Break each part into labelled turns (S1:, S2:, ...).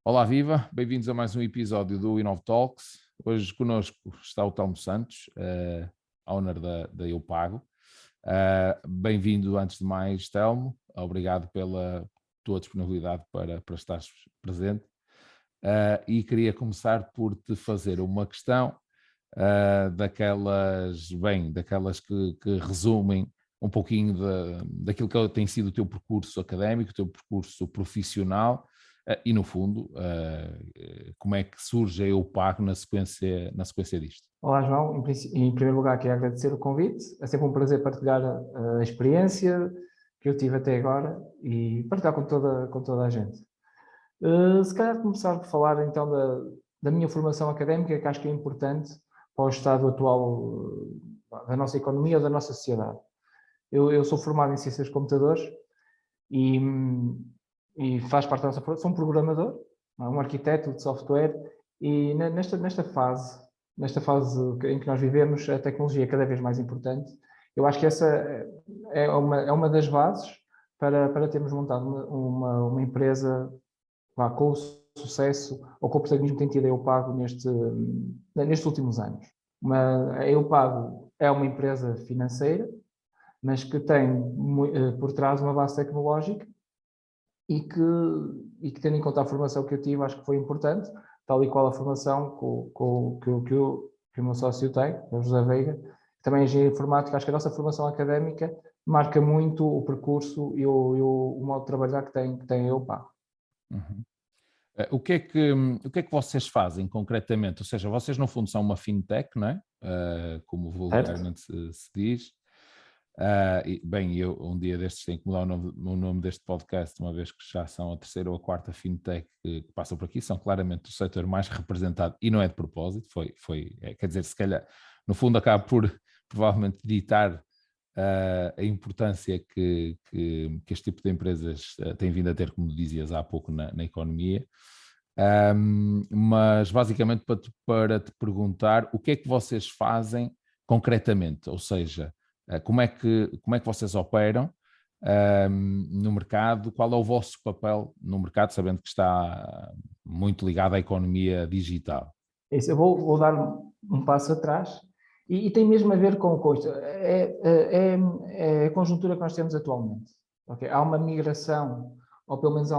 S1: Olá, viva! Bem-vindos a mais um episódio do Inov Talks. Hoje connosco está o Telmo Santos, owner da Eu Pago. Bem-vindo antes de mais, Telmo. Obrigado pela tua disponibilidade para estares presente. E queria começar por te fazer uma questão daquelas que resumem um pouquinho daquilo que tem sido o teu percurso académico, o teu percurso profissional. E no fundo, como é que surge a Eu Pago na sequência disto?
S2: Olá, João. Em primeiro lugar, quero agradecer o convite. É sempre um prazer partilhar a experiência que eu tive até agora e partilhar com toda a gente. Se calhar começar por falar então da minha formação académica, que acho que é importante para o estado atual da nossa economia ou da nossa sociedade. Eu sou formado em Ciências de Computadores e, e faz parte da nossa formação. Sou um programador, um arquiteto de software e nesta fase em que nós vivemos, a tecnologia é cada vez mais importante. Eu acho que essa é uma das bases para termos montado uma empresa com o sucesso ou com o protagonismo que tem tido a Eu Pago nestes últimos anos. A Eu Pago é uma empresa financeira, mas que tem por trás uma base tecnológica e que tendo em conta a formação que eu tive, acho que foi importante, tal e qual a formação que o meu sócio tem, o José Veiga, que também é engenheiro informático. Acho que a nossa formação académica marca muito o percurso e o modo de trabalhar que tem a Eu Pago.
S1: Uhum. O que é que vocês fazem concretamente? Ou seja, vocês no fundo são uma fintech, não é? Como vulgarmente se diz. Eu um dia destes tenho que mudar o nome deste podcast, uma vez que já são a terceira ou a quarta fintech que passam por aqui, são claramente o setor mais representado e não é de propósito, quer dizer, se calhar, no fundo acaba por provavelmente ditar a importância que este tipo de empresas tem vindo a ter, como dizias há pouco, na economia. Mas basicamente para te perguntar o que é que vocês fazem concretamente, ou seja, como é que vocês operam no mercado, qual é o vosso papel no mercado, sabendo que está muito ligado à economia digital?
S2: Isso, eu vou dar um passo atrás e tem mesmo a ver com isto. É a conjuntura que nós temos atualmente. Okay? Há uma migração, ou pelo menos há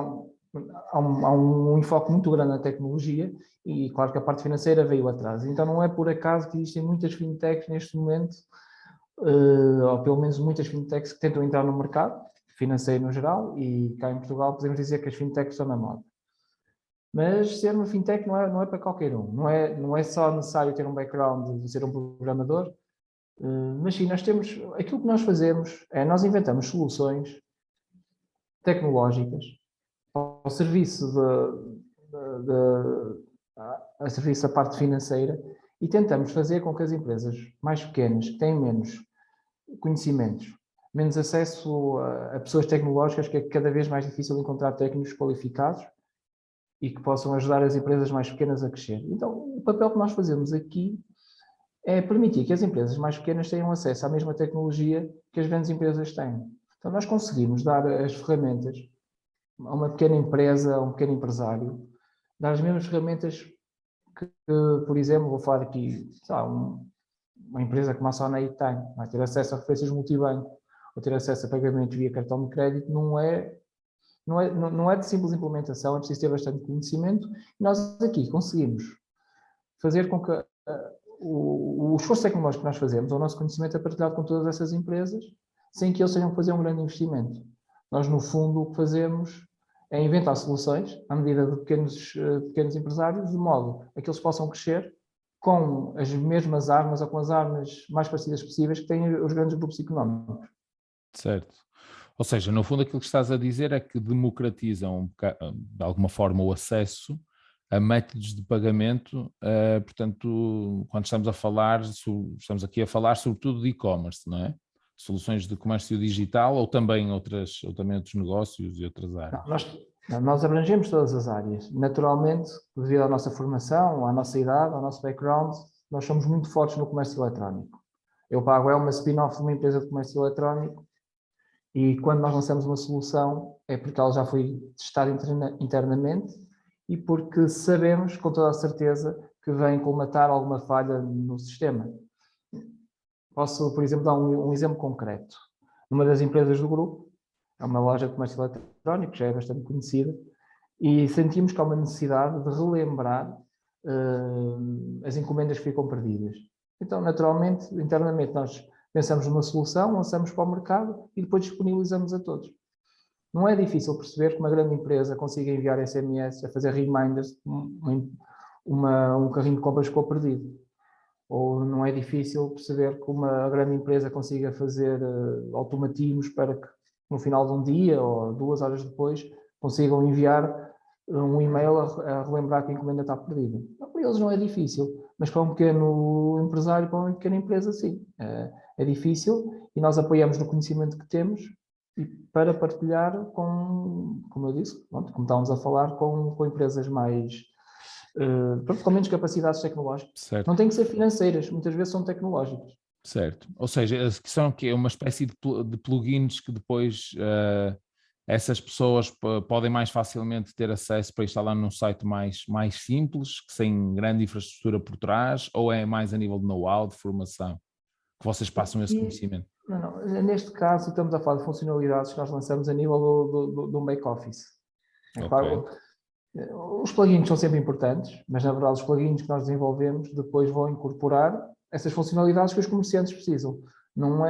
S2: um enfoque muito grande na tecnologia e claro que a parte financeira veio atrás. Então não é por acaso que existem muitas fintechs neste momento, ou pelo menos muitas fintechs que tentam entrar no mercado financeiro no geral, e cá em Portugal podemos dizer que as fintechs estão na moda. Mas ser uma fintech não é para qualquer um. Não é só necessário ter um background de ser um programador. Mas sim, aquilo que nós fazemos é nós inventamos soluções tecnológicas ao serviço a serviço da parte financeira e tentamos fazer com que as empresas mais pequenas, que têm menos conhecimentos, menos acesso a pessoas tecnológicas, que é cada vez mais difícil encontrar técnicos qualificados e que possam ajudar as empresas mais pequenas a crescer. Então, o papel que nós fazemos aqui é permitir que as empresas mais pequenas tenham acesso à mesma tecnologia que as grandes empresas têm. Então, nós conseguimos dar as ferramentas a uma pequena empresa, a um pequeno empresário, dar as mesmas ferramentas que, por exemplo, vou falar aqui, uma empresa como a Sonei tem. Vai ter acesso a referências multibanco, ou ter acesso a pagamentos via cartão de crédito, não é de simples implementação, é preciso ter bastante conhecimento. E nós aqui conseguimos fazer com que o esforço tecnológico que nós fazemos, o nosso conhecimento é partilhado com todas essas empresas, sem que eles tenham que fazer um grande investimento. Nós, no fundo, o que fazemos é inventar soluções à medida de pequenos empresários, de modo a que eles possam crescer com as mesmas armas ou com as armas mais parecidas possíveis que têm os grandes grupos económicos.
S1: Certo. Ou seja, no fundo aquilo que estás a dizer é que democratizam de alguma forma o acesso a métodos de pagamento, portanto, quando estamos aqui a falar sobretudo de e-commerce, não é? Soluções de comércio digital ou também outros negócios e outras áreas.
S2: Nós abrangemos todas as áreas. Naturalmente, devido à nossa formação, à nossa idade, ao nosso background, nós somos muito fortes no comércio eletrónico. Eu Pago é uma spin-off de uma empresa de comércio eletrónico e quando nós lançamos uma solução é porque ela já foi testada internamente e porque sabemos com toda a certeza que vem colmatar alguma falha no sistema. Posso, por exemplo, dar um exemplo concreto. Numa das empresas do grupo, é uma loja de comércio eletrónico, já é bastante conhecida, e sentimos que há uma necessidade de relembrar as encomendas que ficam perdidas. Então, naturalmente, internamente, nós pensamos numa solução, lançamos para o mercado e depois disponibilizamos a todos. Não é difícil perceber que uma grande empresa consiga enviar SMS, a fazer reminders, um carrinho de compras ficou perdido. Ou não é difícil perceber que uma grande empresa consiga fazer automatismos para que no final de um dia ou 2 horas depois consigam enviar um e-mail a relembrar que a encomenda está perdida. Para eles não é difícil, mas para um pequeno empresário, para uma pequena empresa, sim. É difícil e nós apoiamos no conhecimento que temos e para partilhar com, como eu disse, pronto, como estávamos a falar, com empresas mais com menos capacidades tecnológicas.
S1: Certo.
S2: Não tem que ser financeiras, muitas vezes são tecnológicas.
S1: Certo. Ou seja, que são que é uma espécie de plugins que depois essas pessoas podem mais facilmente ter acesso para instalar num site mais simples, que sem grande infraestrutura por trás, ou é mais a nível de know-how, de formação, que vocês passam esse conhecimento?
S2: Não, neste caso estamos a falar de funcionalidades que nós lançamos a nível do back-office. É claro, os plugins são sempre importantes, mas na verdade os plugins que nós desenvolvemos depois vão incorporar essas funcionalidades que os comerciantes precisam. Não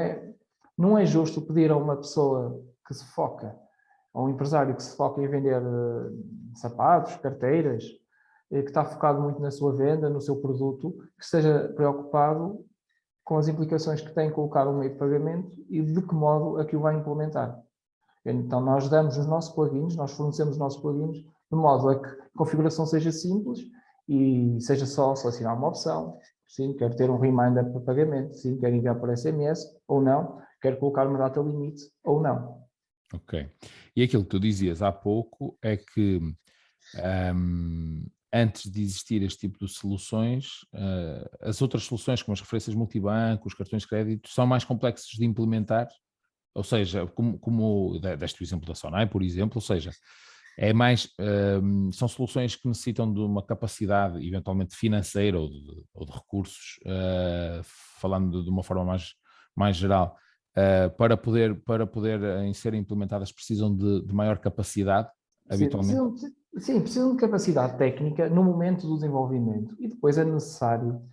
S2: é justo pedir a uma pessoa que se foca, a um empresário que se foca em vender sapatos, carteiras, que está focado muito na sua venda, no seu produto, que esteja preocupado com as implicações que tem colocar um meio de pagamento e de que modo a que o vai implementar. Então nós damos os nossos plugins, nós fornecemos os nossos plugins de modo a que a configuração seja simples e seja só selecionar uma opção. Sim, quero ter um reminder para pagamento, sim, quero enviar por SMS ou não, quero colocar uma data limite ou não.
S1: Ok. E aquilo que tu dizias há pouco é que antes de existir este tipo de soluções, as outras soluções, como as referências multibanco, os cartões de crédito, são mais complexos de implementar. Ou seja, como deste o exemplo da Sonai, por exemplo, ou seja, é mais, são soluções que necessitam de uma capacidade, eventualmente financeira ou de recursos, falando de uma forma mais geral, para poderem ser implementadas, precisam de maior capacidade, habitualmente.
S2: Precisam de capacidade técnica no momento do desenvolvimento e depois é necessário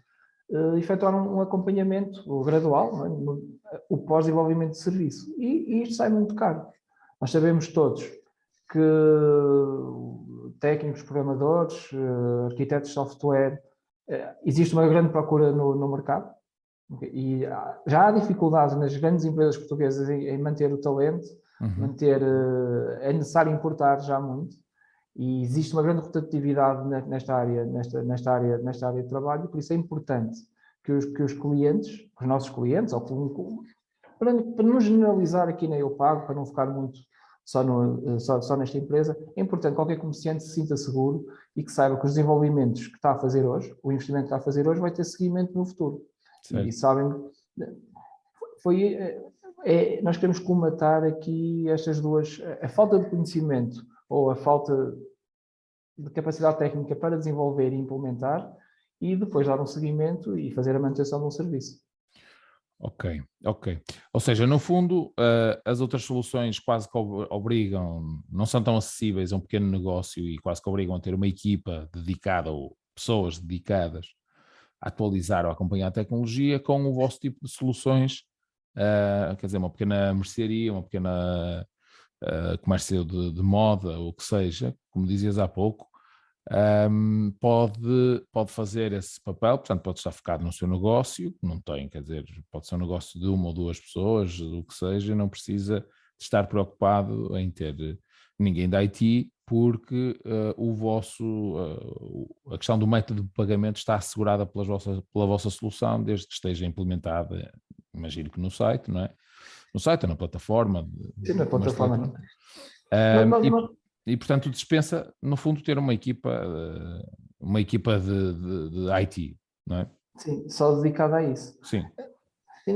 S2: efetuar um acompanhamento gradual, não é? O pós-desenvolvimento de serviço. E isto sai muito caro. Nós sabemos todos que técnicos, programadores, arquitetos de software, existe uma grande procura no mercado e já há dificuldades nas grandes empresas portuguesas em manter o talento, é necessário importar já muito e existe uma grande rotatividade nesta área de trabalho, por isso é importante que os clientes, os nossos clientes, para não generalizar aqui na Eu Pago, para não ficar muito só nesta empresa, é importante que qualquer comerciante se sinta seguro e que saiba que os desenvolvimentos que está a fazer hoje, o investimento que está a fazer hoje vai ter seguimento no futuro. Certo. E sabem, nós queremos colmatar aqui estas duas, a falta de conhecimento ou a falta de capacidade técnica para desenvolver e implementar e depois dar um seguimento e fazer a manutenção de um serviço.
S1: Ok. Ou seja, no fundo, as outras soluções quase que obrigam, não são tão acessíveis a um pequeno negócio e quase que obrigam a ter uma equipa dedicada ou pessoas dedicadas a atualizar ou a acompanhar a tecnologia. Com o vosso tipo de soluções, quer dizer, uma pequena mercearia, uma pequena comércio de moda, ou o que seja, como dizias há pouco, pode fazer esse papel, portanto pode estar focado no seu negócio, não tem, quer dizer, pode ser um negócio de uma ou duas pessoas, o que seja, não precisa de estar preocupado em ter ninguém da IT, porque a questão do método de pagamento está assegurada pela vossa solução, desde que esteja implementada, imagino que no site, não é? No site ou na plataforma.
S2: Sim, na plataforma.
S1: E, portanto, dispensa, no fundo, ter uma equipa de IT, não é?
S2: Sim, só dedicada a isso.
S1: Sim.
S2: E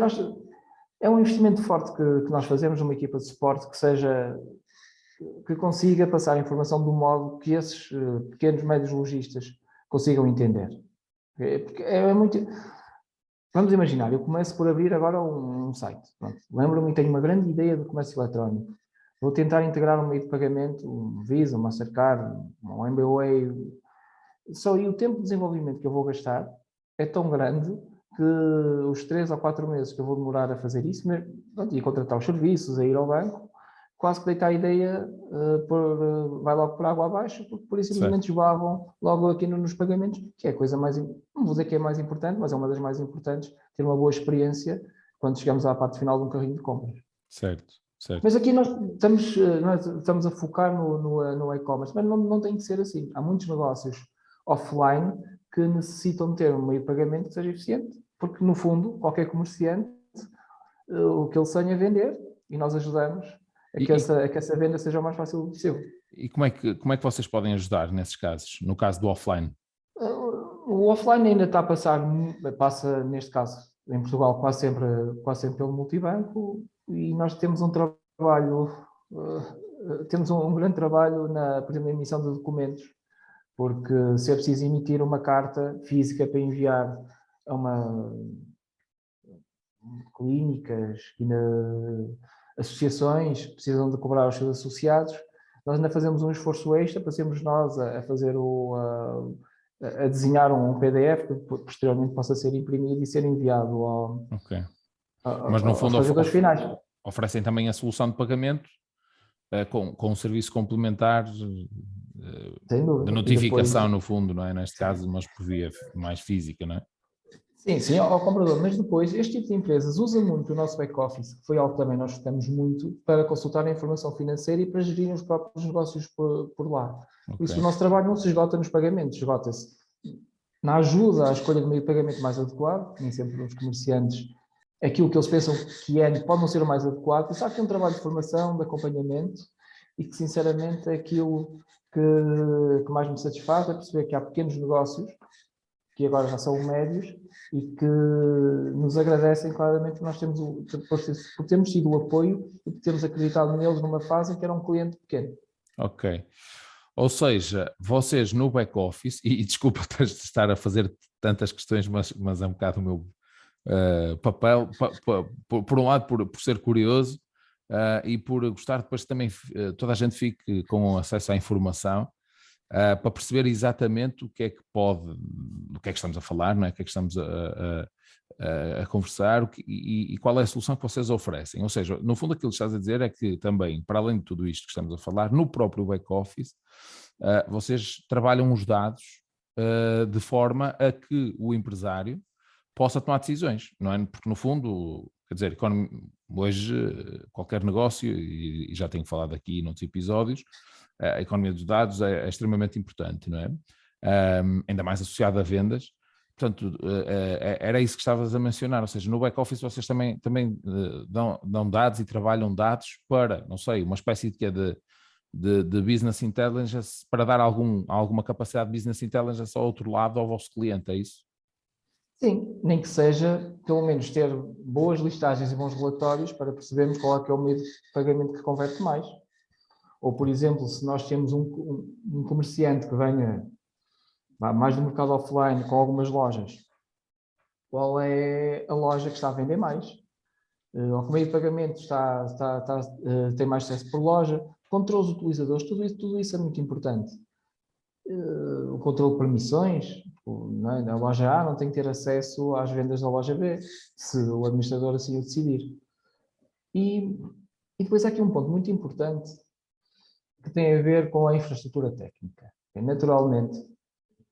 S2: é um investimento forte que nós fazemos, uma equipa de suporte que seja que consiga passar a informação de um modo que esses pequenos médios lojistas consigam entender. Porque é muito... Vamos imaginar, eu começo por abrir agora um site. Lembro-me, tenho uma grande ideia de comércio eletrónico. Vou tentar integrar um meio de pagamento, um Visa, um Mastercard, um MBWay. Só e o tempo de desenvolvimento que eu vou gastar é tão grande que os 3 ou 4 meses que eu vou demorar a fazer isso, e contratar os serviços, a ir ao banco, quase que deita a ideia, vai logo por água abaixo, porque por isso simplesmente esbarram logo aqui nos pagamentos, que é a coisa mais, não vou dizer que é mais importante, mas é uma das mais importantes, ter uma boa experiência quando chegamos à parte final de um carrinho de compras.
S1: Certo.
S2: Mas aqui nós estamos a focar no e-commerce, mas não tem que ser assim. Há muitos negócios offline que necessitam ter um meio de pagamento que seja eficiente, porque no fundo, qualquer comerciante, o que ele sonha é vender, e nós ajudamos a que essa venda seja o mais fácil possível.
S1: E como é que vocês podem ajudar nesses casos, no caso do offline?
S2: O offline ainda está a passa neste caso, em Portugal, quase sempre pelo multibanco, e nós temos um trabalho, temos um grande trabalho por exemplo, na emissão de documentos, porque se é preciso emitir uma carta física para enviar a uma clínicas e associações precisam de cobrar os seus associados, nós ainda fazemos um esforço extra para sermos nós a fazer a desenhar um PDF que posteriormente possa ser imprimido e ser enviado
S1: Mas no fundo
S2: aos pagamentos finais.
S1: Oferecem também a solução de pagamento com um serviço complementar de notificação, depois, no fundo, não é? Neste caso, mas por via mais física, não é?
S2: Sim, ao comprador, mas depois este tipo de empresas usa muito o nosso back-office, que foi algo que também nós estamos muito, para consultar a informação financeira e para gerir os próprios negócios por lá. Por isso o nosso trabalho não se esgota nos pagamentos, esgota-se na ajuda à escolha do meio de pagamento mais adequado, nem sempre os comerciantes, aquilo que eles pensam que pode não ser o mais adequado, sabe que é um trabalho de formação, de acompanhamento, e que sinceramente é aquilo que mais me satisfaz, é perceber que há pequenos negócios que agora já são médios e que nos agradecem claramente que nós por termos tido o apoio e por termos acreditado neles numa fase em que era um cliente pequeno.
S1: Ok. Ou seja, vocês no back-office, e desculpa estar a fazer tantas questões, mas é um bocado o meu papel, por um lado por ser curioso e por gostar depois que também toda a gente fique com acesso à informação, para perceber exatamente o que é que estamos a falar, não é? O que é que estamos a conversar e qual é a solução que vocês oferecem. Ou seja, no fundo aquilo que estás a dizer é que também, para além de tudo isto que estamos a falar, no próprio back-office, vocês trabalham os dados de forma a que o empresário possa tomar decisões, não é? Porque no fundo, quer dizer, hoje qualquer negócio, e já tenho falado aqui noutros episódios, a economia dos dados é extremamente importante, não é? Ainda mais associada a vendas. Portanto, era isso que estavas a mencionar, ou seja, no back-office vocês também dão dados e trabalham dados para, não sei, uma espécie de business intelligence, para dar alguma capacidade de business intelligence ao outro lado, ao vosso cliente, é isso?
S2: Sim, nem que seja, pelo menos, ter boas listagens e bons relatórios para percebermos qual é que é o meio de pagamento que converte mais. Ou, por exemplo, se nós temos um comerciante que venha mais do mercado offline com algumas lojas, qual é a loja que está a vender mais? Ou que meio de pagamento tem mais sucesso por loja? Controle dos utilizadores, tudo isso é muito importante. O controle de permissões, não é? A loja A não tem que ter acesso às vendas da loja B, se o administrador assim o decidir. E depois há aqui um ponto muito importante que tem a ver com a infraestrutura técnica. Naturalmente,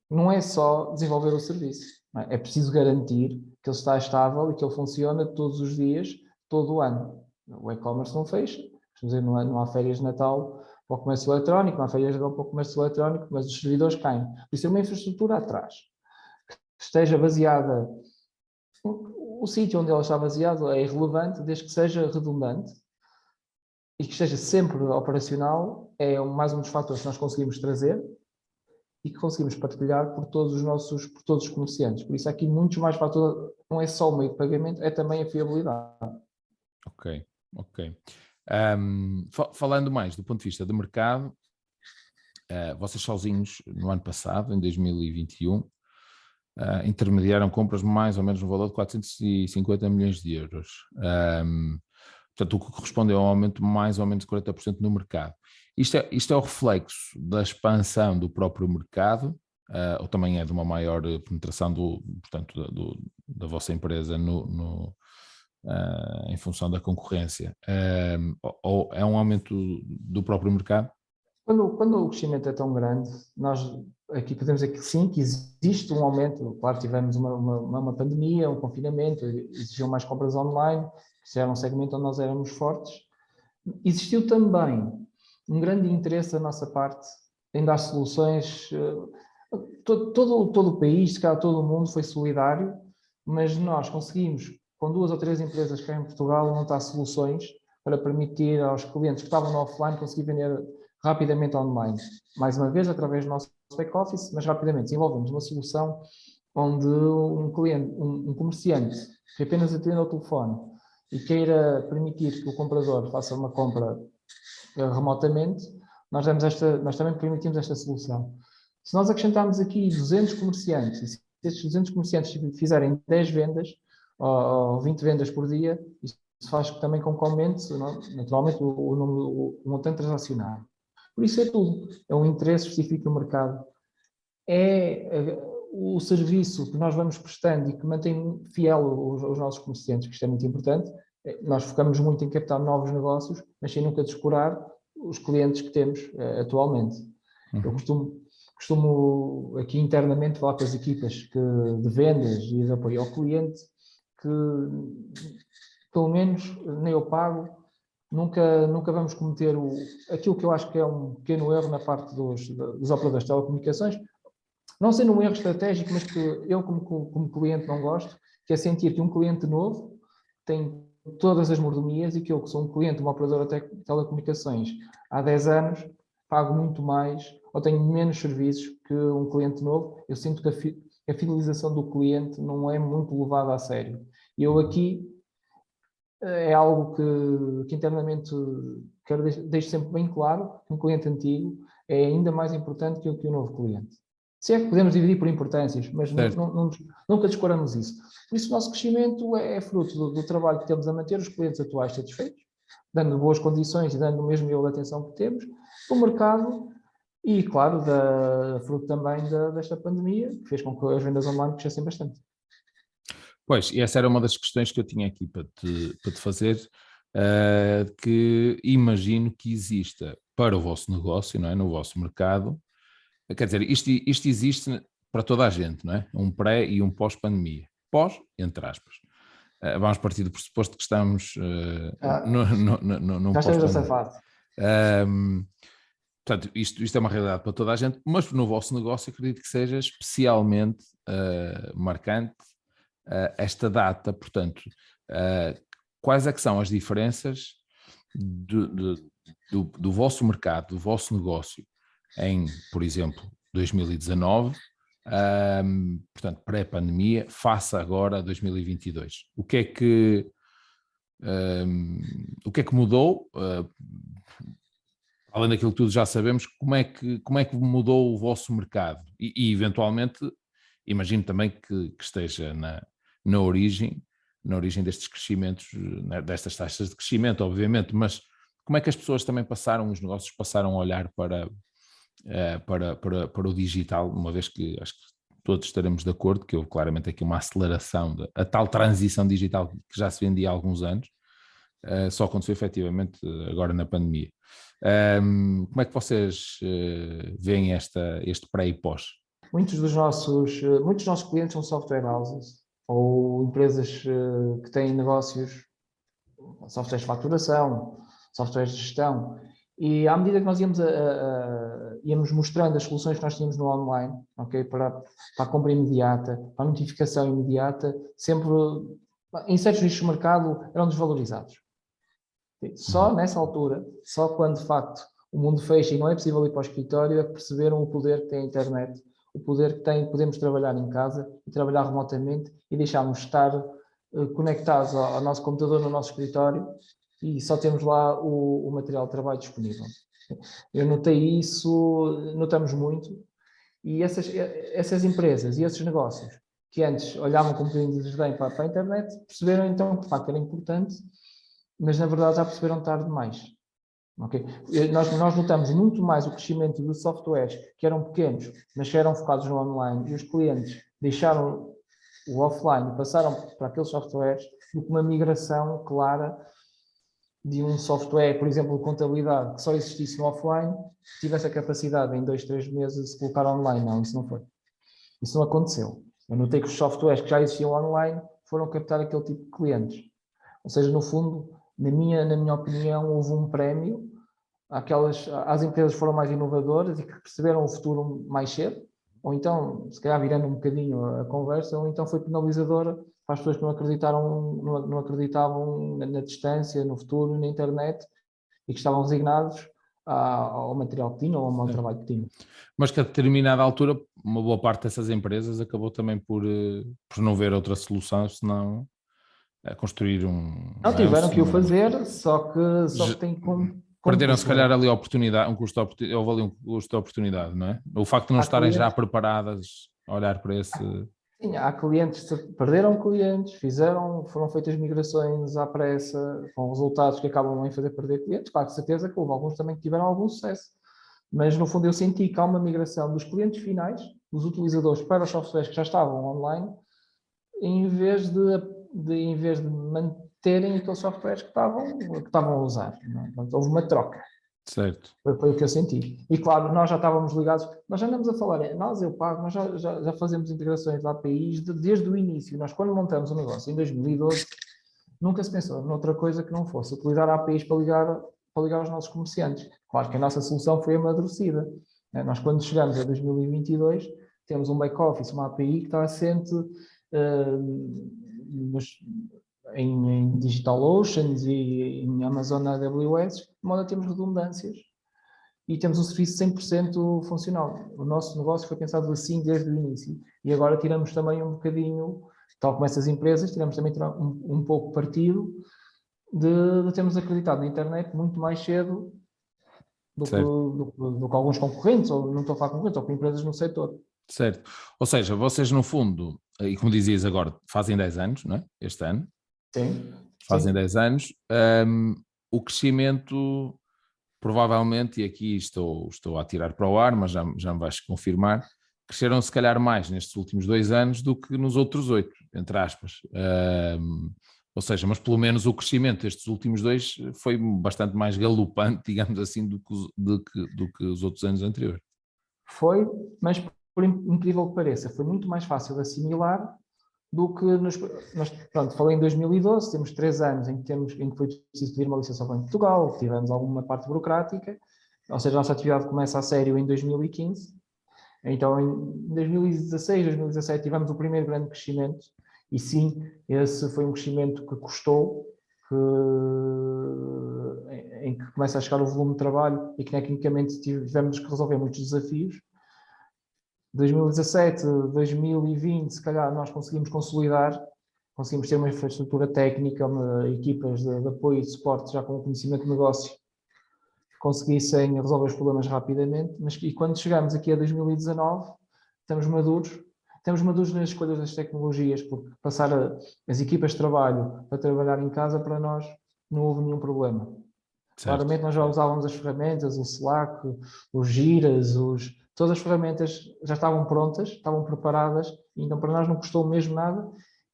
S2: não é só desenvolver o serviço. É preciso garantir que ele está estável e que ele funciona todos os dias, todo o ano. O e-commerce não fecha. Não há férias de Natal para o comércio eletrónico, não há férias de Natal para o comércio eletrónico, mas os servidores caem. Por isso é uma infraestrutura atrás. Que esteja baseada... O sítio onde ela está baseado é irrelevante, desde que seja redundante e que esteja sempre operacional, é mais um dos fatores que nós conseguimos trazer e que conseguimos partilhar por todos os comerciantes. Por isso, há aqui muitos mais fatores, não é só o meio de pagamento, é também a fiabilidade.
S1: Ok. Falando mais do ponto de vista do mercado, vocês sozinhos, no ano passado, em 2021, intermediaram compras mais ou menos no valor de 450 milhões de euros. Portanto, o que correspondeu a um aumento de mais ou menos 40% no mercado. Isto é o reflexo da expansão do próprio mercado, ou também é de uma maior penetração da vossa empresa em função da concorrência, ou é um aumento do próprio mercado?
S2: Quando o crescimento é tão grande, nós aqui podemos dizer que sim, que existe um aumento. Claro, tivemos uma pandemia, um confinamento, exigiam mais compras online, que era um segmento onde nós éramos fortes. Existiu também um grande interesse da nossa parte em dar soluções. Todo o país, se calhar todo o mundo foi solidário, mas nós conseguimos, com 2 ou 3 empresas cá em Portugal, montar soluções para permitir aos clientes que estavam no offline conseguir vender rapidamente online. Mais uma vez, através do nosso back-office, mas rapidamente desenvolvemos uma solução onde um cliente, um comerciante que apenas atende ao telefone e queira permitir que o comprador faça uma compra remotamente, nós também permitimos esta solução. Se nós acrescentarmos aqui 200 comerciantes, e se estes 200 comerciantes fizerem 10 vendas ou 20 vendas por dia, isso faz também com que aumente naturalmente o montante transacionário. Por isso é tudo. É um interesse específico no mercado. É o serviço que nós vamos prestando e que mantém fiel os nossos comerciantes, que isto é muito importante. Nós focamos muito em captar novos negócios, mas sem nunca descurar os clientes que temos atualmente. Eu costumo aqui internamente falar com as equipas de vendas e de apoio ao cliente que, pelo menos, nem eu pago, nunca vamos cometer aquilo que eu acho que é um pequeno erro na parte dos operadores de telecomunicações, não sendo um erro estratégico, mas que eu como cliente não gosto, que é sentir que um cliente novo tem todas as mordomias e que eu, que sou um cliente de uma operadora de telecomunicações há 10 anos, pago muito mais ou tenho menos serviços que um cliente novo. Eu sinto que a fidelização do cliente não é muito levada a sério. E eu aqui é algo que internamente deixo sempre bem claro, que um cliente antigo é ainda mais importante que o novo cliente. Se é que podemos dividir por importâncias, mas nunca descuramos isso. Por isso o nosso crescimento é fruto do trabalho que temos a manter os clientes atuais satisfeitos, dando boas condições e dando o mesmo nível de atenção que temos, o mercado e, claro, fruto também desta pandemia, que fez com que as vendas online crescessem bastante.
S1: Pois, e essa era uma das questões que eu tinha aqui para te fazer, que imagino que exista para o vosso negócio, não é? No vosso mercado. Quer dizer, isto existe para toda a gente, não é? Um pré e um pós-pandemia. Pós, entre aspas. Vamos partir do pressuposto que estamos num
S2: já estamos
S1: pós-pandemia.
S2: nessa fase.
S1: Portanto, isto é uma realidade para toda a gente, mas no vosso negócio acredito que seja especialmente marcante esta data. Portanto, quais é que são as diferenças do vosso mercado, do vosso negócio em, por exemplo, 2019, portanto, pré-pandemia, face agora a 2022? O que é que mudou? Além daquilo que todos já sabemos, como é que mudou o vosso mercado? E eventualmente, imagino também que esteja na origem destes crescimentos, destas taxas de crescimento, obviamente, mas como é que as pessoas também os negócios passaram a olhar para o digital, uma vez que acho que todos estaremos de acordo que houve claramente aqui uma aceleração, a tal transição digital que já se vendia há alguns anos, só aconteceu efetivamente agora na pandemia. Como é que vocês veem este pré e pós?
S2: Muitos dos nossos clientes são software houses ou empresas que têm negócios, softwares de faturação, softwares de gestão, e à medida que nós íamos mostrando as soluções que nós tínhamos no online, okay, para a compra imediata, para a notificação imediata, sempre em certos nichos de mercado eram desvalorizados. Só nessa altura, só quando de facto o mundo fecha e não é possível ir para o escritório, é que perceberam o poder que tem a internet, o poder que tem, podemos trabalhar em casa e trabalhar remotamente e deixarmos de estar conectados ao nosso computador no nosso escritório e só temos lá o material de trabalho disponível. Eu notei isso, notamos muito, e essas empresas e esses negócios que antes olhavam com um bocadinho de desdém para a internet, perceberam então que de facto era importante, mas na verdade já perceberam tarde demais. Okay? Nós notamos muito mais o crescimento de softwares que eram pequenos, mas que eram focados no online, e os clientes deixaram o offline e passaram para aqueles softwares do que uma migração clara de um software, por exemplo, de contabilidade, que só existisse no offline, que tivesse a capacidade em 2, 3 meses de se colocar online. Não, isso não foi. Isso não aconteceu. Eu notei que os softwares que já existiam online foram captar aquele tipo de clientes. Ou seja, no fundo, na minha opinião, houve um prémio às empresas que foram mais inovadoras e que perceberam o futuro mais cedo, ou então, se calhar virando um bocadinho a conversa, ou então foi penalizadora para as pessoas que não acreditavam na distância, no futuro, na internet, e que estavam resignados ao material que tinham ou ao mau trabalho que tinham.
S1: Mas que a determinada altura, uma boa parte dessas empresas acabou também por não ver outra solução, senão a construir
S2: Não tiveram que o fazer, só que tem como...
S1: Perderam, se calhar, ali a oportunidade, houve ali um custo de oportunidade, não é? O facto de não estarem já preparadas a olhar para esse...
S2: Sim, há clientes que perderam clientes, foram feitas migrações à pressa, com resultados que acabam em fazer perder clientes. Claro, com certeza que houve alguns também que tiveram algum sucesso. Mas, no fundo, eu senti que há uma migração dos clientes finais, dos utilizadores, para os softwares que já estavam online, em vez de manterem aqueles softwares que estavam a usar. Não? Houve uma troca.
S1: Certo.
S2: Foi o que eu senti. E claro, nós já estávamos ligados, nós já andamos a falar, eu pago, nós já fazemos integrações de APIs desde o início. Nós, quando montamos o negócio, em 2012, nunca se pensou noutra coisa que não fosse utilizar APIs para ligar aos nossos comerciantes. Claro que a nossa solução foi amadurecida. Nós, quando chegamos a 2022, temos um back-office, uma API que está assente em DigitalOcean e em Amazon AWS, de modo a termos redundâncias e temos um serviço 100% funcional. O nosso negócio foi pensado assim desde o início e agora tiramos também um bocadinho, tal como essas empresas, tiramos também um pouco partido de termos acreditado na internet muito mais cedo do que alguns concorrentes, ou não estou a falar concorrentes, ou com empresas no setor.
S1: Certo. Ou seja, vocês no fundo, e como dizias agora, fazem 10 anos, não é? Este ano.
S2: Sim.
S1: Fazem 10 anos. O crescimento, provavelmente, e aqui estou a atirar para o ar, mas já me vais confirmar, cresceram se calhar mais nestes últimos 2 anos do que nos outros 8, entre aspas. Ou seja, mas pelo menos o crescimento destes últimos 2 foi bastante mais galopante, digamos assim, do que os outros anos anteriores.
S2: Foi, mas por incrível que pareça, foi muito mais fácil de assimilar do que pronto, falei em 2012, temos 3 anos em que foi preciso pedir uma licença ao Banco de Portugal, tivemos alguma parte burocrática, ou seja, a nossa atividade começa a sério em 2015, então em 2016, 2017 tivemos o primeiro grande crescimento, e sim, esse foi um crescimento que custou, em que começa a chegar o volume de trabalho e que tecnicamente tivemos que resolver muitos desafios. 2017, 2020, se calhar nós conseguimos consolidar, conseguimos ter uma infraestrutura técnica, equipas de apoio e de suporte já com conhecimento de negócio, que conseguissem resolver os problemas rapidamente, e quando chegamos aqui a 2019, estamos maduros nas escolhas das tecnologias, porque passar as equipas de trabalho para trabalhar em casa, para nós, não houve nenhum problema. Certo. Claramente nós já usávamos as ferramentas, o Slack, os Giras, todas as ferramentas já estavam prontas, estavam preparadas, então para nós não custou mesmo nada.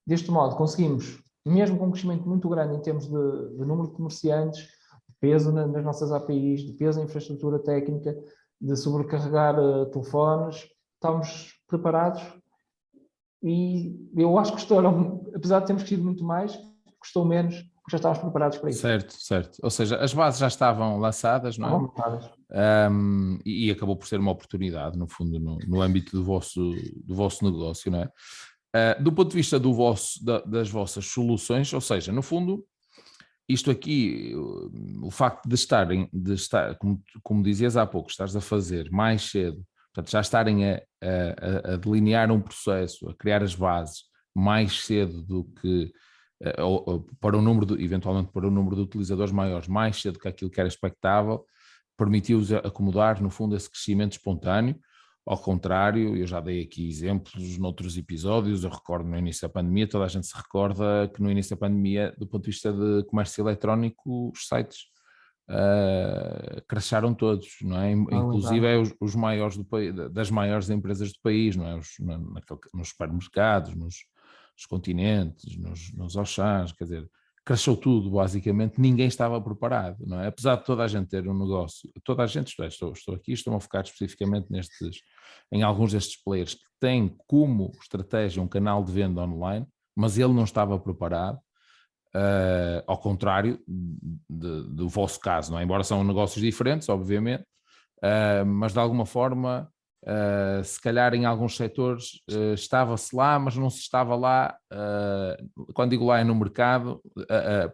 S2: Deste modo conseguimos, mesmo com um crescimento muito grande em termos de número de comerciantes, de peso nas nossas APIs, de peso na infraestrutura técnica, de sobrecarregar telefones, estávamos preparados e eu acho que custou, apesar de termos crescido muito mais, custou menos, porque já estávamos preparados para isso.
S1: Certo. Ou seja, as bases já estavam lançadas, não é? E acabou por ser uma oportunidade, no fundo, no âmbito do vosso negócio, não é? Do ponto de vista das vossas soluções, ou seja, no fundo, isto aqui, o facto de estar, como dizias há pouco, estares a fazer mais cedo, portanto, já estarem a delinear um processo, a criar as bases mais cedo do que para o número eventualmente para o número de utilizadores maiores, mais cedo que aquilo que era expectável, permitiu-os acomodar, no fundo, esse crescimento espontâneo. Ao contrário, eu já dei aqui exemplos noutros episódios, eu recordo no início da pandemia, toda a gente se recorda que no início da pandemia, do ponto de vista de comércio eletrónico, os sites crasharam todos, não é? Inclusive os maiores das maiores empresas do país, não é? Nos supermercados, nos continentes, nos Auchans, quer dizer, cresceu tudo, basicamente, ninguém estava preparado, não é? Apesar de toda a gente ter um negócio, toda a gente, estou aqui, estou a focar especificamente em alguns destes players que têm como estratégia um canal de venda online, mas ele não estava preparado, ao contrário do vosso caso, não é? Embora são negócios diferentes, obviamente, mas de alguma forma, se calhar em alguns setores estava-se lá, mas não se estava lá, quando digo lá é no mercado,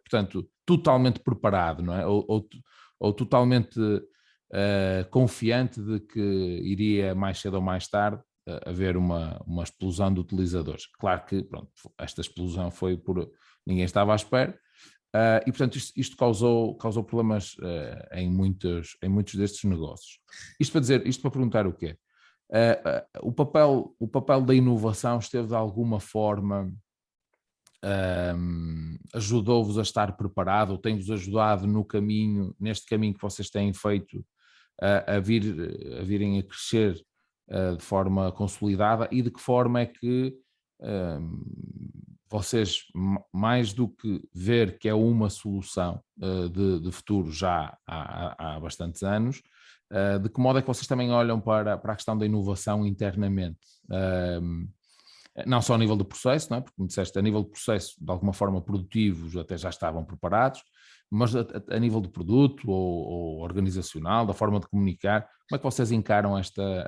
S1: portanto, totalmente preparado, não é? Ou totalmente confiante de que iria mais cedo ou mais tarde haver uma explosão de utilizadores. Claro que pronto, esta explosão foi por... ninguém estava à espera, e portanto isto causou problemas em muitos destes negócios. Isto para perguntar o quê? O papel da inovação esteve de alguma forma, ajudou-vos a estar preparado, ou tem-vos ajudado neste caminho que vocês têm feito, a virem a crescer de forma consolidada, e de que forma é que vocês, mais do que ver que é uma solução de futuro já há bastantes anos, de que modo é que vocês também olham para a questão da inovação internamente? Não só a nível do processo, não é? Porque, como disseste, a nível do processo, de alguma forma produtivos até já estavam preparados, mas a nível do produto ou organizacional, da forma de comunicar, como é que vocês encaram a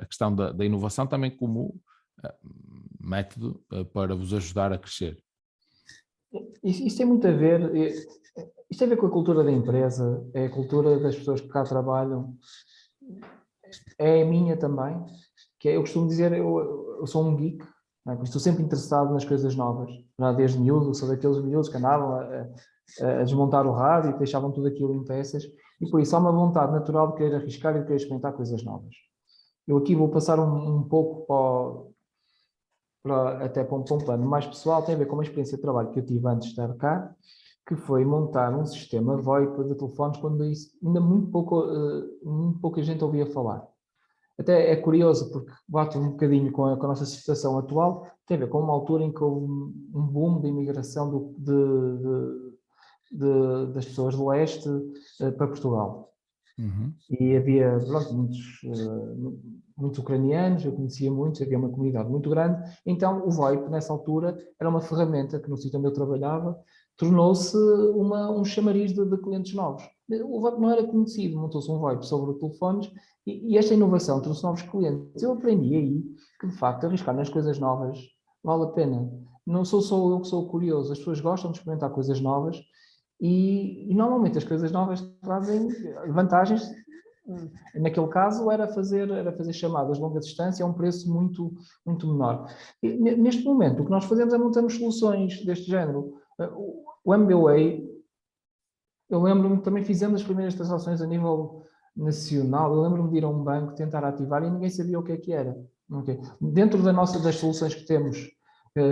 S1: questão da inovação também como método para vos ajudar a crescer?
S2: Isto tem muito a ver, isto tem a ver com a cultura da empresa, é a cultura das pessoas que cá trabalham, é a minha também, que eu costumo dizer, eu sou um geek, não é? Estou sempre interessado nas coisas novas, já desde miúdo, sou daqueles miúdos que andavam a desmontar o rádio e deixavam tudo aquilo em peças, e por isso há uma vontade natural de querer arriscar e de querer experimentar coisas novas. Eu aqui vou passar um pouco até para um plano mais pessoal, tem a ver com uma experiência de trabalho que eu tive antes de estar cá, que foi montar um sistema VoIP de telefones quando isso ainda muito pouca gente ouvia falar. Até é curioso, porque bate um bocadinho com a nossa situação atual, tem a ver com uma altura em que houve um boom de imigração das pessoas do leste para Portugal.
S1: Uhum.
S2: E havia muitos ucranianos, eu conhecia muitos, havia uma comunidade muito grande. Então o VoIP, nessa altura, era uma ferramenta que no sítio onde eu trabalhava tornou-se um chamariz de clientes novos. O VoIP não era conhecido, montou-se um VoIP sobre telefones e esta inovação trouxe novos clientes. Eu aprendi aí que, de facto, arriscar nas coisas novas vale a pena. Não sou só eu que sou curioso, as pessoas gostam de experimentar coisas novas e normalmente as coisas novas trazem vantagens. Naquele caso era fazer chamadas de longa distância a um preço muito, muito menor. E, neste momento, o que nós fazemos é montarmos soluções deste género. O MBWay, eu lembro-me que também fizemos as primeiras transações a nível nacional. Eu lembro-me de ir a um banco tentar ativar e ninguém sabia o que era. Okay. Dentro das soluções que temos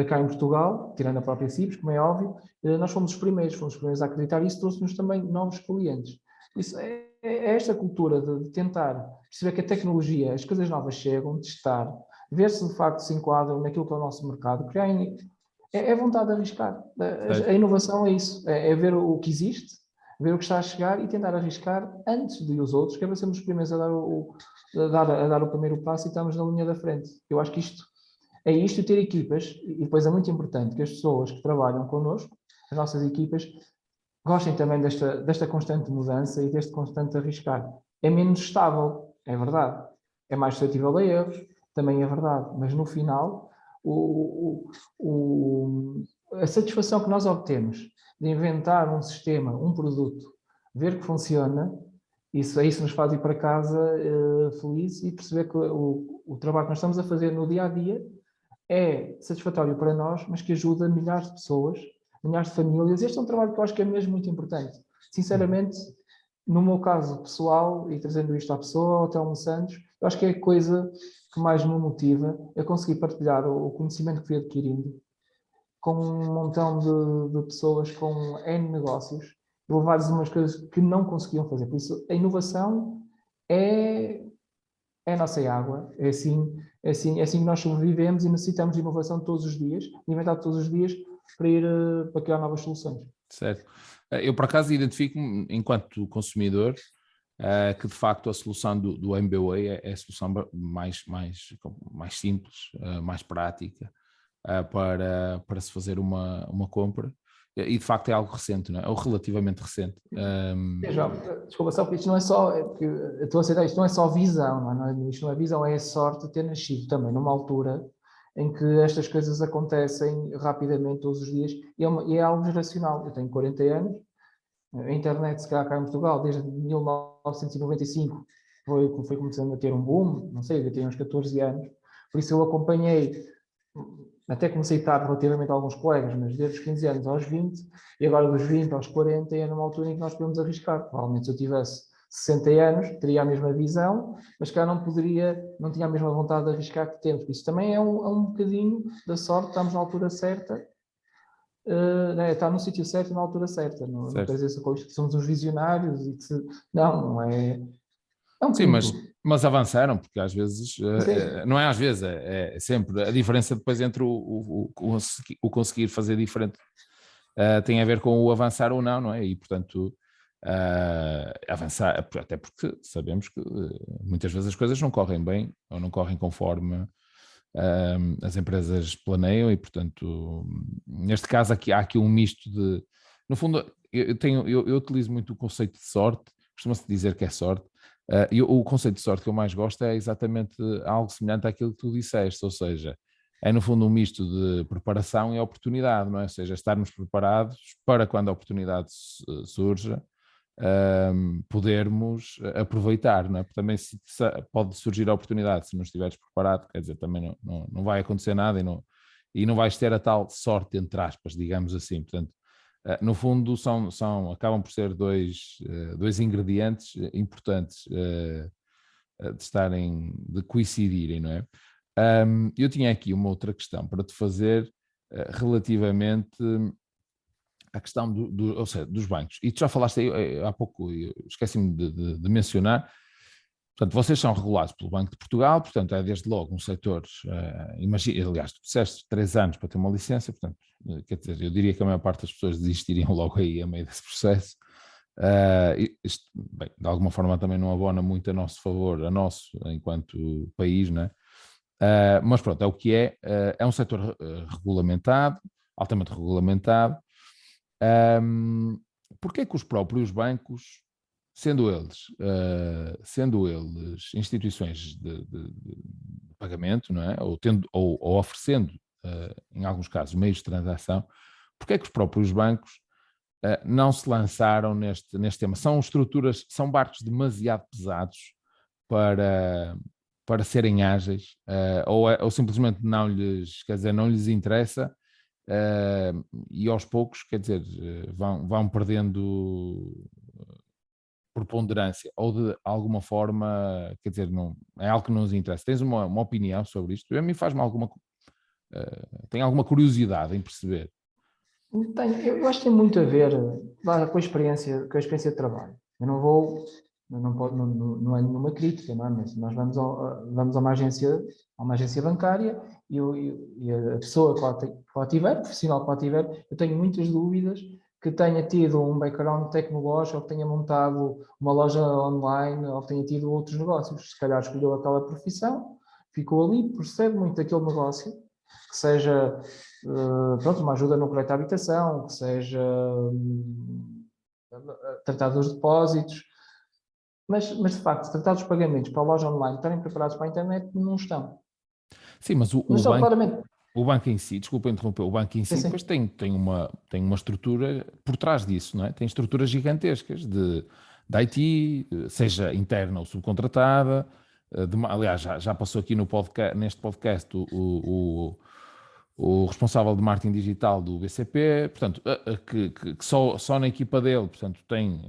S2: cá em Portugal, tirando a própria CIBS, como é óbvio, nós fomos os primeiros a acreditar e isso trouxe-nos também novos clientes. Isso é esta cultura de tentar perceber que a tecnologia, as coisas novas chegam, testar, ver se de facto se enquadram naquilo que é o nosso mercado, criar é vontade de arriscar. A inovação é isso, é ver o que existe, ver o que está a chegar e tentar arriscar antes de os outros, que é para sermos os primeiros a dar o primeiro passo e estamos na linha da frente. Eu acho que isto ter equipas, e depois é muito importante que as pessoas que trabalham connosco, as nossas equipas, gostem também desta constante mudança e deste constante arriscar. É menos estável, é verdade. É mais suscetível a erros, também é verdade. Mas no final, a satisfação que nós obtemos de inventar um sistema, um produto, ver que funciona, isso nos faz ir para casa feliz e perceber que o trabalho que nós estamos a fazer no dia a dia é satisfatório para nós, mas que ajuda milhares de pessoas milhares de famílias. Este é um trabalho que eu acho que é mesmo muito importante. Sinceramente, no meu caso pessoal, e trazendo isto à pessoa, ao Telmo Santos, eu acho que é a coisa que mais me motiva é conseguir partilhar o conhecimento que fui adquirindo com um montão de pessoas com N negócios e levar-lhes umas coisas que não conseguiam fazer. Por isso, a inovação é a nossa água, é assim que nós sobrevivemos e necessitamos de inovação todos os dias, de inventar todos os dias para ir para criar novas soluções.
S1: Certo. Eu, por acaso, identifico-me, enquanto consumidor, que de facto a solução do MBWay é a solução mais simples, mais prática, para se fazer uma compra. E de facto é algo recente, não é? Ou relativamente recente.
S2: João, desculpa, só porque isto não é só, porque eu estou a aceitar, isto não é só visão, isto não é visão, é sorte de ter nascido também numa altura em que estas coisas acontecem rapidamente todos os dias e é algo geracional. Eu tenho 40 anos, a internet, se calhar cá em Portugal, desde 1995, foi começando a ter um boom, não sei, eu tenho uns 14 anos, por isso eu acompanhei, até comecei tarde relativamente a alguns colegas, mas desde os 15 anos aos 20, e agora dos 20 aos 40 é numa altura em que nós podemos arriscar. Provavelmente se eu tivesse 60 anos, teria a mesma visão, mas cá não tinha a mesma vontade de arriscar que temos. Isso também é um bocadinho da sorte, estamos na altura certa, está no sítio certo na altura certa. Não quer dizer que somos uns visionários e que não é. É um
S1: Sim,
S2: bocadinho.
S1: mas avançaram, porque às vezes, não é às vezes, é sempre. A diferença depois entre o conseguir fazer diferente tem a ver com o avançar ou não, não é? E portanto, avançar, até porque sabemos que muitas vezes as coisas não correm bem ou não correm conforme as empresas planeiam e portanto, neste caso aqui, há aqui um misto de, no fundo, eu utilizo muito o conceito de sorte, costuma-se dizer que é sorte, e o conceito de sorte que eu mais gosto é exatamente algo semelhante àquilo que tu disseste, ou seja, é no fundo um misto de preparação e oportunidade, não é? Ou seja, estarmos preparados para quando a oportunidade surja, podermos aproveitar, não é? Porque também pode surgir a oportunidade, se não estiveres preparado, quer dizer, também não vai acontecer nada e não vais ter a tal sorte, entre aspas, digamos assim. Portanto, no fundo acabam por ser dois ingredientes importantes de coincidirem, não é? Eu tinha aqui uma outra questão para te fazer relativamente à questão ou seja, dos bancos. E tu já falaste aí há pouco, esqueci-me de mencionar, portanto, vocês são regulados pelo Banco de Portugal, portanto, é desde logo um setor, aliás, tu disseste 3 anos para ter uma licença, portanto, quer dizer, eu diria que a maior parte das pessoas desistiriam logo aí a meio desse processo. Isto, bem, de alguma forma também não abona muito a nosso favor, enquanto país, não é? Mas pronto, é o que é um setor regulamentado, altamente regulamentado. Porque é que os próprios bancos, sendo eles instituições de pagamento, não é? ou oferecendo, em alguns casos, meios de transação, porque é que os próprios bancos não se lançaram neste tema? São barcos demasiado pesados para serem ágeis, ou simplesmente não lhes interessa, e aos poucos, quer dizer, vão perdendo preponderância, ou de alguma forma, quer dizer, não, é algo que não nos interessa. Tens uma opinião sobre isto? A mim faz-me tenho alguma curiosidade em perceber.
S2: Eu acho que tem muito a ver com a experiência de trabalho. Eu não vou, não é nenhuma crítica, não é? Mas nós vamos a uma agência bancária e a pessoa que lá tiver, o profissional que lá tiver, eu tenho muitas dúvidas que tenha tido um background tecnológico, ou que tenha montado uma loja online, ou que tenha tido outros negócios. Se calhar escolheu aquela profissão, ficou ali, percebe muito daquele negócio, que seja pronto, uma ajuda no crédito à habitação, que seja tratar dos depósitos, mas de facto, tratar dos pagamentos para a loja online, estarem preparados para a internet, não estão.
S1: Sim, mas
S2: Não estão, claramente.
S1: O banco em si, desculpa interromper, o banco em si depois tem uma estrutura por trás disso, não é? Tem estruturas gigantescas de IT, seja interna ou subcontratada. Aliás, já passou aqui neste podcast o responsável de marketing digital do BCP, portanto, que só na equipa dele, portanto, tem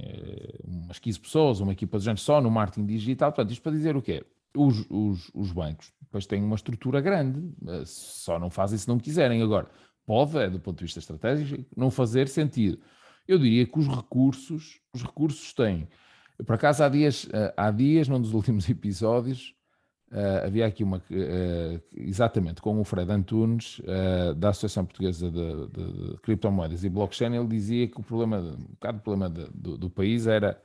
S1: umas 15 pessoas, uma equipa de gente só no marketing digital. Portanto, isto para dizer o quê? Os bancos depois têm uma estrutura grande, só não fazem se não quiserem. Agora, pode, do ponto de vista estratégico, não fazer sentido. Eu diria que os recursos têm. Por acaso, há dias, num dos últimos episódios, havia aqui exatamente com o Fred Antunes, da Associação Portuguesa de Criptomoedas e Blockchain. Ele dizia que um bocado o problema do país era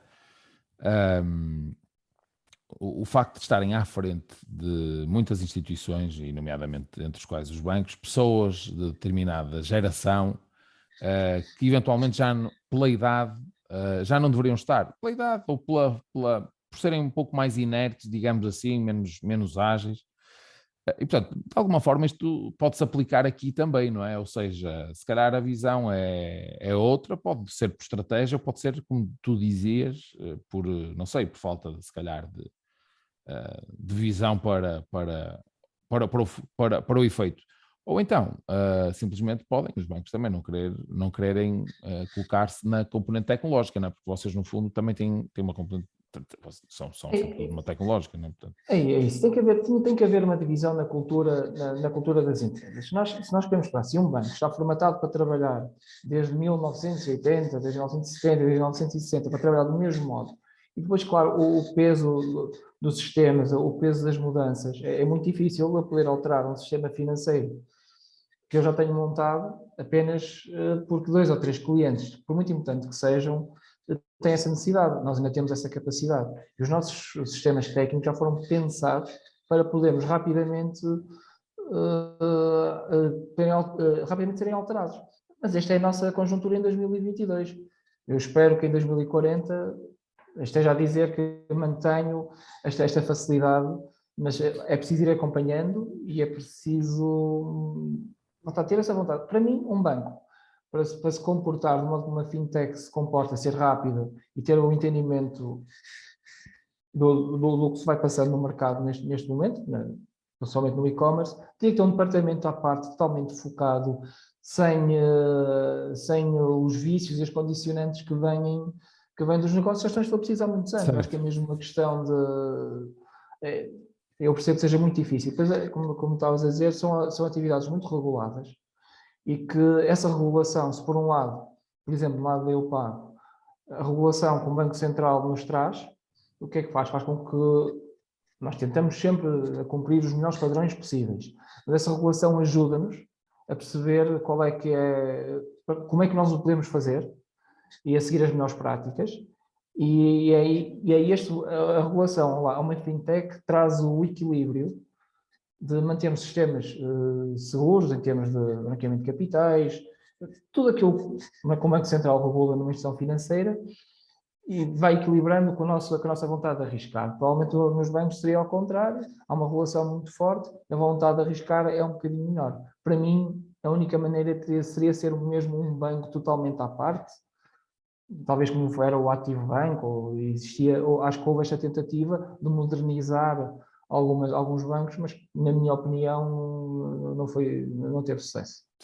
S1: o facto de estarem à frente de muitas instituições, e nomeadamente entre os quais os bancos, pessoas de determinada geração que eventualmente pela idade já não deveriam estar, pela idade ou por serem um pouco mais inertes, digamos assim, menos ágeis. E, portanto, de alguma forma isto pode-se aplicar aqui também, não é? Ou seja, se calhar a visão é outra, pode ser por estratégia, pode ser, como tu dizias, não sei, por falta, se calhar, de visão para o efeito. Ou então, simplesmente podem, os bancos também não quererem colocar-se na componente tecnológica, não é? Porque vocês, no fundo, também têm uma componente, são sobretudo uma tecnológica, não é? Portanto,
S2: É isso, tem que haver uma divisão na cultura, na cultura das empresas. Se nós queremos para se um banco está formatado para trabalhar desde 1980, desde 1970, desde 1960, para trabalhar do mesmo modo, e depois, claro, o peso dos sistemas, o peso das mudanças, é muito difícil eu poder alterar um sistema financeiro que eu já tenho montado apenas porque 2 ou 3 clientes, por muito importante que sejam, têm essa necessidade. Nós ainda temos essa capacidade. E os nossos sistemas técnicos já foram pensados para podermos rapidamente serem alterados. Mas esta é a nossa conjuntura em 2022. Eu espero que em 2040 esteja a dizer que mantenho esta facilidade, mas é preciso ir acompanhando e é preciso ter essa vontade. Para mim, um banco, para se comportar de modo que uma fintech se comporta, ser rápida e ter um entendimento do que se vai passando no mercado neste momento, principalmente no e-commerce, tem que ter um departamento à parte totalmente focado, sem os vícios e os condicionantes que vêm dos negócios que já estão estabelecidos há muitos anos.
S1: Certo.
S2: Acho que é mesmo uma questão de... eu percebo que seja muito difícil. Depois, como estavas a dizer, são atividades muito reguladas e que essa regulação, se por um lado, por exemplo, do lado da EUPAR, a regulação que o Banco Central nos traz, o que é que faz? Faz com que nós tentamos sempre cumprir os melhores padrões possíveis. Mas essa regulação ajuda-nos a perceber como é que nós o podemos fazer e a seguir as melhores práticas. E aí a regulação, a uma fintech traz o equilíbrio de mantermos sistemas seguros em termos de branqueamento de capitais, tudo aquilo que o Banco Central regula numa instituição financeira e vai equilibrando com a nossa vontade de arriscar. Provavelmente nos bancos seria ao contrário, há uma relação muito forte, a vontade de arriscar é um bocadinho menor. Para mim, a única maneira seria ser mesmo um banco totalmente à parte, talvez como era o Ativo Banco, ou acho que houve esta tentativa de modernizar alguns bancos, mas na minha opinião não teve sucesso.